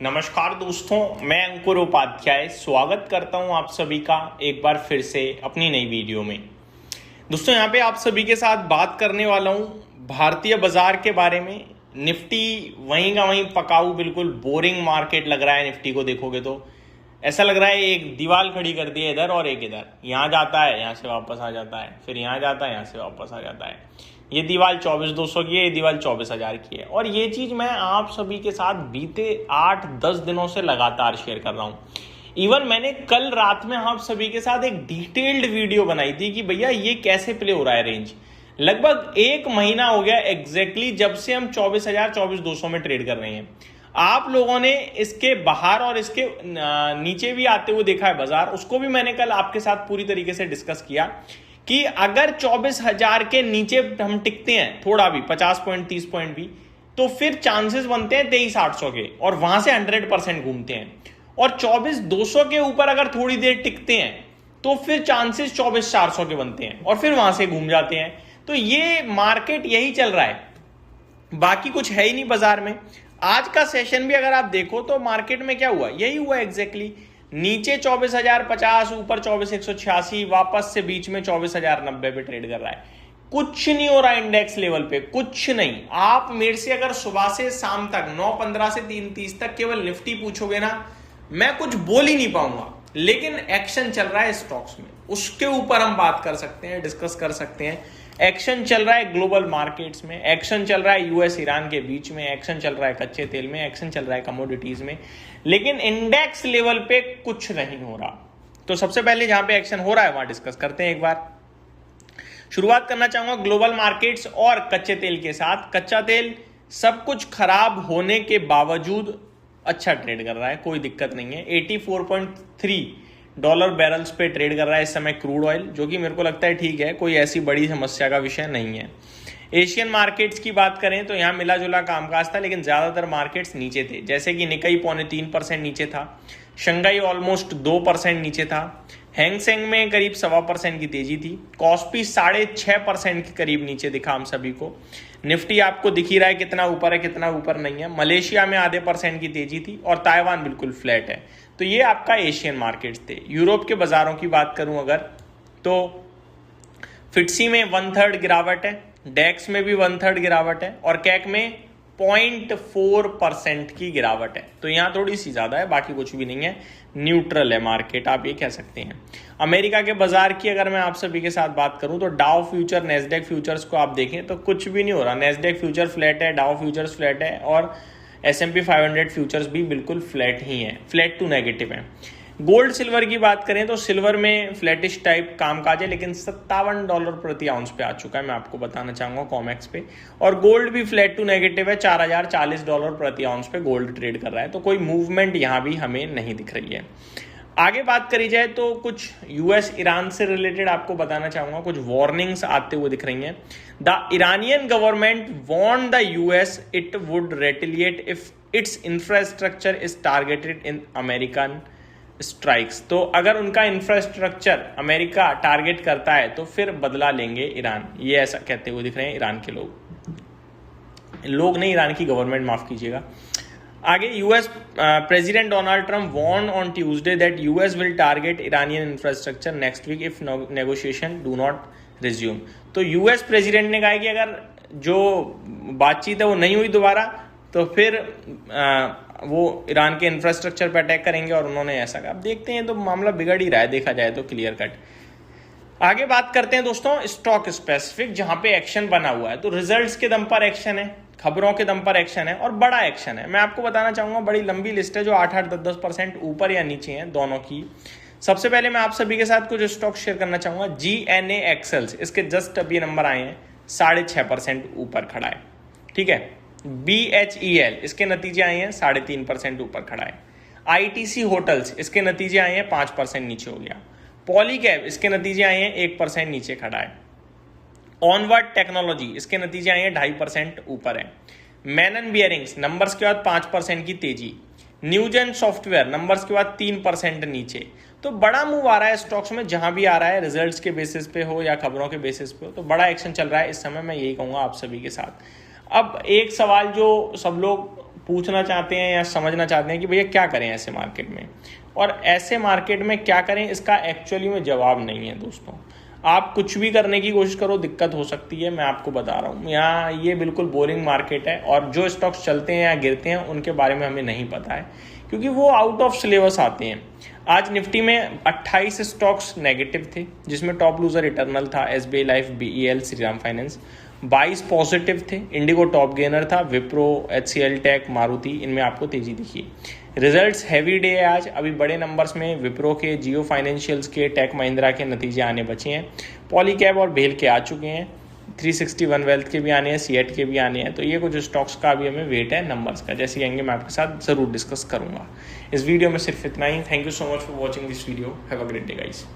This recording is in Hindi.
नमस्कार दोस्तों, मैं अंकुर उपाध्याय स्वागत करता हूं आप सभी का एक बार फिर से अपनी नई वीडियो में। दोस्तों यहाँ पे आप सभी के साथ बात करने वाला हूं भारतीय बाजार के बारे में। निफ्टी वहीं का वहीं पकाऊ, बिल्कुल बोरिंग मार्केट लग रहा है। निफ्टी को देखोगे तो ऐसा लग रहा है एक दीवार खड़ी कर दी है इधर और एक इधर, यहाँ जाता है यहाँ से वापस आ जाता है, फिर यहाँ जाता है यहाँ से वापस आ जाता है। ये दीवार 24,200 की है, ये दीवार 24,000 की है। और ये चीज मैं आप सभी के साथ बीते 8-10 दिनों से लगातार शेयर कर रहा हूं। इवन मैंने कल रात में आप सभी के साथ एक डिटेल्ड वीडियो बनाई थी कि भैया ये कैसे प्ले हो रहा है रेंज। लगभग एक महीना हो गया एग्जैक्टली जब से हम 24,000 24,200 में ट्रेड कर रहे हैं। आप लोगों ने इसके बाहर और इसके नीचे भी आते हुए देखा है बाजार, उसको भी मैंने कल आपके साथ पूरी तरीके से डिस्कस किया कि अगर 24,000 के नीचे हम टिकते हैं थोड़ा भी, 50 पॉइंट 30 पॉइंट भी, तो फिर चांसेस बनते हैं 23,800 के और वहां से 100% घूमते हैं। और 24,200 के ऊपर अगर थोड़ी देर टिकते हैं तो फिर चांसेस 24,400 के बनते हैं और फिर वहां से घूम जाते हैं। तो ये मार्केट यही चल रहा है, बाकी कुछ है ही नहीं बाजार में। आज का सेशन भी अगर आप देखो तो मार्केट में क्या हुआ, यही हुआ एग्जैक्टली। नीचे 24,050, ऊपर 24,186, वापस से बीच में 24,090 पे ट्रेड कर रहा है। कुछ नहीं हो रहा इंडेक्स लेवल पे, कुछ नहीं। आप मेरे से अगर सुबह से शाम तक 9:15 से 3:30 तक केवल निफ्टी पूछोगे ना, मैं कुछ बोल ही नहीं पाऊंगा। लेकिन एक्शन चल रहा है स्टॉक्स में, उसके ऊपर हम बात कर सकते हैं, डिस्कस कर सकते हैं। एक्शन चल रहा है ग्लोबल मार्केट्स में, एक्शन चल रहा है यूएस ईरान के बीच में, एक्शन चल रहा है कच्चे तेल में, एक्शन चल रहा है कमोडिटीज में, लेकिन इंडेक्स लेवल पे कुछ नहीं हो रहा। तो सबसे पहले जहां पे एक्शन हो रहा है वहां डिस्कस करते हैं। एक बार शुरुआत करना चाहूंगा ग्लोबल मार्केट्स और कच्चे तेल के साथ। कच्चा तेल सब कुछ खराब होने के बावजूद अच्छा ट्रेड कर रहा है, कोई दिक्कत नहीं है। $84.3 बैरल्स पे ट्रेड कर रहा है इस समय क्रूड ऑयल, जो कि मेरे को लगता है ठीक है, कोई ऐसी बड़ी समस्या का विषय नहीं है। एशियन मार्केट्स की बात करें तो यहाँ मिला जुला कामकाज था, लेकिन ज्यादातर मार्केट्स नीचे थे। जैसे कि निकाई 3.25% नीचे था, शंघाई ऑलमोस्ट 2% नीचे था, हैंगसेंग में करीब 1.25% की तेजी थी, कॉस्पी 6.5% के करीब नीचे दिखा हम सभी को। निफ्टी आपको दिख ही रहा है कितना ऊपर है कितना ऊपर नहीं है। मलेशिया में आधे % की तेजी थी और ताइवान बिल्कुल फ्लैट है। तो ये आपका एशियन मार्केट्स थे। यूरोप के बाजारों की बात करूं अगर, तो फिट्सी में 1/3 गिरावट है, डेक्स में भी 1/3 गिरावट है और कैक में 0.4% की गिरावट है। तो यहाँ थोड़ी सी ज्यादा है, बाकी कुछ भी नहीं है, न्यूट्रल है मार्केट, आप ये कह सकते हैं। अमेरिका के बाजार की अगर मैं आप सभी के साथ बात करूं तो डाउ फ्यूचर, नेस्डेक फ्यूचर्स को आप देखें तो कुछ भी नहीं हो रहा। नेस्डेक फ्यूचर फ्लैट है, डाउ फ्यूचर्स फ्लैट है और S&P 500 फ्यूचर्स भी बिल्कुल फ्लैट ही है, फ्लैट टू नेगेटिव है। गोल्ड सिल्वर की बात करें तो सिल्वर में फ्लैटिश टाइप कामकाज है, लेकिन $57 प्रति आउंस पे आ चुका है, मैं आपको बताना चाहूंगा कॉमेक्स पे। और गोल्ड भी फ्लैट टू नेगेटिव है, $4,040 प्रति आउंस पे गोल्ड ट्रेड कर रहा है। तो कोई मूवमेंट यहां भी हमें नहीं दिख रही है। आगे बात करी जाए तो कुछ यूएस ईरान से रिलेटेड आपको बताना चाहूंगा, कुछ वार्निंग्स आते हुए दिख रही हैं। The Iranian government warn the US it would retaliate if its infrastructure is targeted in American strikes. तो अगर उनका इंफ्रास्ट्रक्चर अमेरिका टारगेट करता है तो फिर बदला लेंगे ईरान, ये ऐसा कहते हुए दिख रहे हैं ईरान के लोग नहीं, ईरान की गवर्नमेंट, माफ कीजिएगा। आगे US president Donald Trump warn on Tuesday that US will target Iranian infrastructure next week if negotiation do not resume. तो यूएस प्रेसिडेंट ने कहा है कि अगर जो बातचीत है वो नहीं हुई दोबारा तो फिर वो ईरान के इंफ्रास्ट्रक्चर पर अटैक करेंगे, और उन्होंने ऐसा कहा। अब देखते हैं, तो मामला बिगड़ ही रहा है देखा जाए तो, क्लियर कट। आगे बात करते हैं दोस्तों स्टॉक स्पेसिफिक, जहां पे एक्शन बना हुआ है। तो रिजल्ट्स के दम पर एक्शन है, खबरों के दम पर एक्शन है और बड़ा एक्शन है। मैं आपको बताना चाहूंगा, बड़ी लंबी लिस्ट है जो 8-8, 10-10% ऊपर या नीचे हैं दोनों की। सबसे पहले मैं आप सभी के साथ कुछ स्टॉक शेयर करना चाहूंगा। GNA एक्सेल्स, इसके जस्ट अभी नंबर आए हैं, 6.5% ऊपर खड़ा है, ठीक है। BHEL, इसके नतीजे आए हैं 3.5% ऊपर खड़ा है। ITC होटल्स, इसके नतीजे आए हैं 5% नीचे हो गया। पॉलीकैब, इसके नतीजे आए हैं 1% नीचे खड़ा है। ऑनवर्ड टेक्नोलॉजी, इसके नतीजे आए हैं 2.5% ऊपर है। मैनन बियरिंग्स, नंबर्स के बाद 5% की तेजी। न्यूजेन सॉफ्टवेयर, नंबर्स के बाद 3% नीचे। तो बड़ा मूव आ रहा है स्टॉक्स में, जहां भी आ रहा है, रिजल्ट्स के बेसिस पे हो या खबरों के बेसिस पे हो, तो बड़ा एक्शन चल रहा है इस समय, मैं यही कहूंगा आप सभी के साथ। अब एक सवाल जो सब लोग पूछना चाहते हैं या समझना चाहते हैं कि भैया क्या करें ऐसे मार्केट में, और ऐसे मार्केट में क्या करें, इसका एक्चुअली में जवाब नहीं है दोस्तों। आप कुछ भी करने की कोशिश करो, दिक्कत हो सकती है, मैं आपको बता रहा हूँ। यहाँ ये बिल्कुल बोरिंग मार्केट है, और जो स्टॉक्स चलते हैं या गिरते हैं उनके बारे में हमें नहीं पता है, क्योंकि वो आउट ऑफ सिलेबस आते हैं। आज निफ्टी में 28 स्टॉक्स नेगेटिव थे, जिसमें टॉप लूजर इटर्नल था, SBI life, BEL, Shriram finance. 22 positive थे, इंडिगो टॉप गेनर था, विप्रो, HCL टेक, मारुति, इनमें आपको तेजी दिखी। रिजल्ट्स हैवी डे है आज। अभी बड़े नंबर्स में विप्रो के, जियो फाइनेंशियल्स के, टेक महिंद्रा के नतीजे आने बचे हैं। पॉलीकैब और भेल के आ चुके हैं, 361 वेल्थ के भी आने हैं, सीएट के भी आने हैं। तो ये कुछ स्टॉक्स का भी हमें वेट है नंबर्स का, जैसे आएंगे मैं आपके साथ ज़रूर डिस्कस करूंगा। इस वीडियो में सिर्फ इतना ही। Thank you so much for watching this video. Have a great day guys.